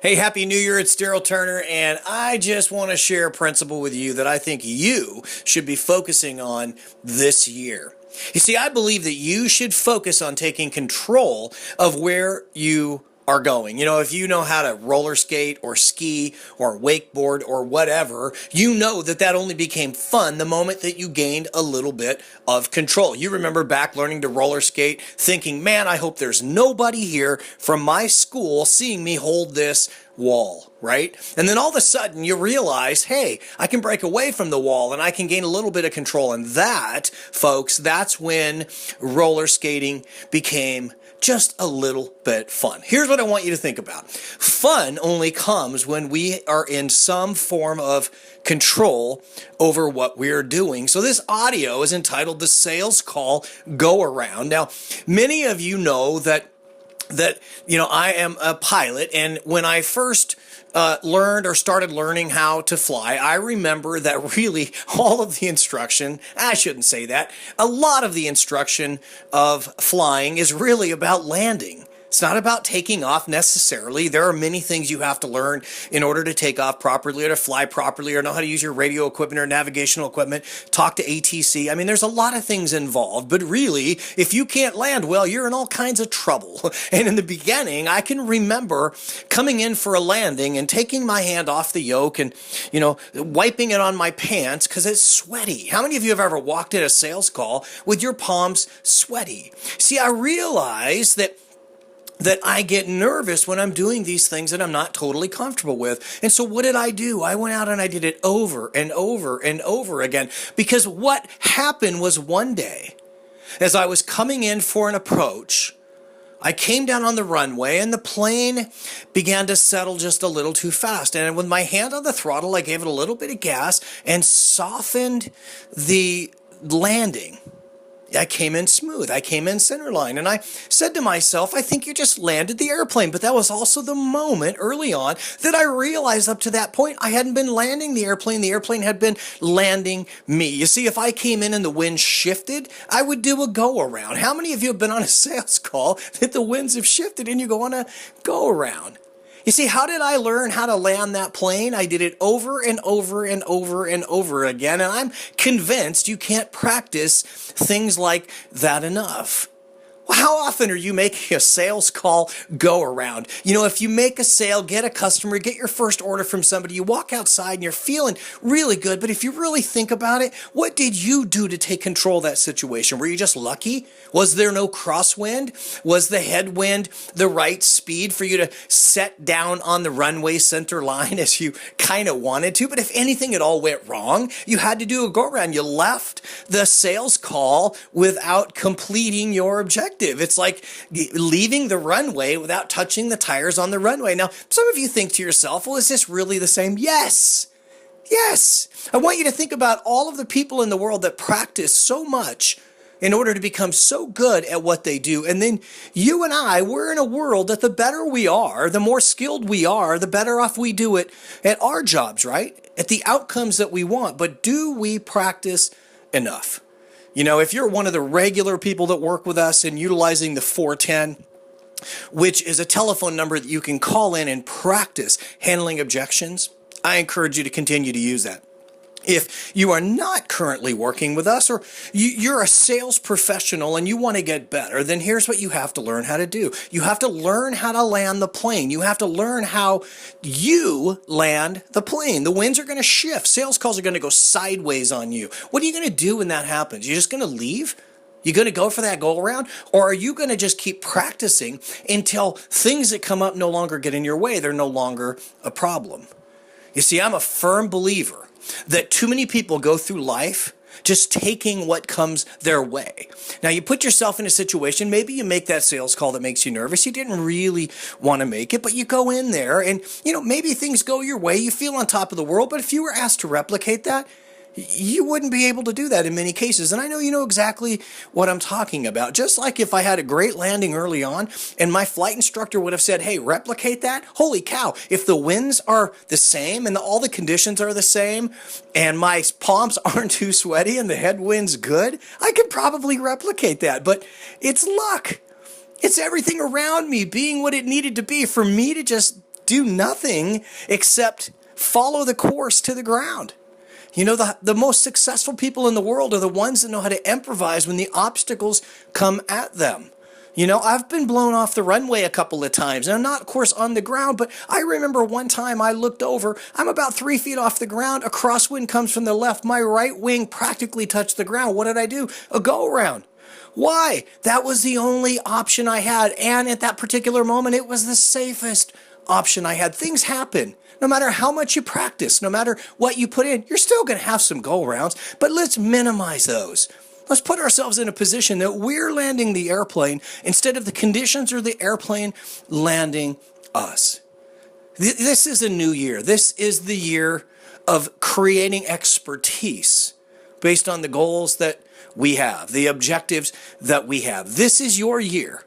Hey, Happy New Year. It's Daryl Turner, and I just want to share a principle with you that I think you should be focusing on this year. You see, I believe that you should focus on taking control of where you are going. You know, if you know how to roller skate or ski or wakeboard or whatever, you know that that only became fun the moment that you gained a little bit of control. You remember back learning to roller skate, thinking, man, I hope there's nobody here from my school seeing me hold this wall, right? And then all of a sudden you realize, hey, I can break away from the wall and I can gain a little bit of control. And that, folks, that's when roller skating became just a little bit fun. Here's what I want you to think about. Fun only comes when we are in some form of control over what we're doing. So this audio is entitled The Sales Call Go Around. Now, many of you know that I am a pilot, and when I first learned or started learning how to fly, I remember that really all of the instruction, I shouldn't say that, a lot of the instruction of flying is really about landing. It's not about taking off necessarily. There are many things you have to learn in order to take off properly or to fly properly or know how to use your radio equipment or navigational equipment, talk to ATC. I mean, there's a lot of things involved, but really, if you can't land well, you're in all kinds of trouble. And in the beginning, I can remember coming in for a landing and taking my hand off the yoke and, wiping it on my pants because it's sweaty. How many of you have ever walked in a sales call with your palms sweaty? See, I realize that I get nervous when I'm doing these things that I'm not totally comfortable with. And so what did I do? I went out and I did it over and over and over again. Because what happened was one day, as I was coming in for an approach, I came down on the runway and the plane began to settle just a little too fast. And with my hand on the throttle, I gave it a little bit of gas and softened the landing. I came in smooth. I came in center line. And I said to myself, I think you just landed the airplane. But that was also the moment early on that I realized up to that point, I hadn't been landing the airplane. The airplane had been landing me. You see, if I came in and the wind shifted, I would do a go around. How many of you have been on a sales call that the winds have shifted and you go on a go around? You see, how did I learn how to land that plane? I did it over and over and over and over again, and I'm convinced you can't practice things like that enough. Well, how often are you making a sales call go around? If you make a sale, get a customer, get your first order from somebody, you walk outside and you're feeling really good, but if you really think about it, what did you do to take control of that situation? Were you just lucky? Was there no crosswind? Was the headwind the right speed for you to set down on the runway center line as you kind of wanted to? But if anything at all went wrong, you had to do a go around. You left the sales call without completing your objective. It's like leaving the runway without touching the tires on the runway. Now, some of you think to yourself, well, is this really the same? Yes. Yes. I want you to think about all of the people in the world that practice so much in order to become so good at what they do. And then you and I, we're in a world that the better we are, the more skilled we are, the better off we do it at our jobs, right? At the outcomes that we want. But do we practice enough? If you're one of the regular people that work with us and utilizing the 410, which is a telephone number that you can call in and practice handling objections, I encourage you to continue to use that. If you are not currently working with us or you're a sales professional and you want to get better, then here's what you have to learn how to do. You have to learn how to land the plane. You have to learn how you land the plane. The winds are going to shift. Sales calls are going to go sideways on you. What are you going to do when that happens? You're just going to leave? You going to go for that go around? Or are you going to just keep practicing until things that come up no longer get in your way? They're no longer a problem. You see, I'm a firm believer that too many people go through life just taking what comes their way. Now, you put yourself in a situation, maybe you make that sales call that makes you nervous. You didn't really want to make it, but you go in there and, maybe things go your way. You feel on top of the world, but if you were asked to replicate that, you wouldn't be able to do that in many cases. And I know you know exactly what I'm talking about. Just like if I had a great landing early on and my flight instructor would have said, hey, replicate that. Holy cow. If the winds are the same and all the conditions are the same and my palms aren't too sweaty and the headwind's good, I could probably replicate that. But it's luck. It's everything around me being what it needed to be for me to just do nothing except follow the course to the ground. You know, the most successful people in the world are the ones that know how to improvise when the obstacles come at them. You know, I've been blown off the runway a couple of times. Now, not, of course, on the ground, but I remember one time I looked over. I'm about 3 feet off the ground. A crosswind comes from the left. My right wing practically touched the ground. What did I do? A go-around. Why? That was the only option I had. And at that particular moment, it was the safest option I had. Things happen. No matter how much you practice, no matter what you put in, you're still going to have some go-arounds, but let's minimize those. Let's put ourselves in a position that we're landing the airplane instead of the conditions or the airplane landing us. This is a new year. This is the year of creating expertise based on the goals that we have, the objectives that we have. This is your year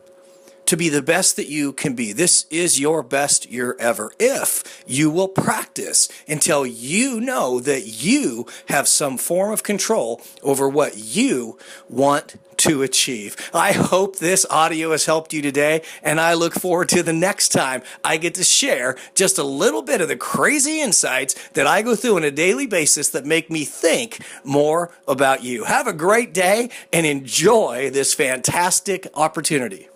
to be the best that you can be. This is your best year ever if you will practice until you know that you have some form of control over what you want to achieve. I hope this audio has helped you today, and I look forward to the next time I get to share just a little bit of the crazy insights that I go through on a daily basis that make me think more about you. Have a great day and enjoy this fantastic opportunity.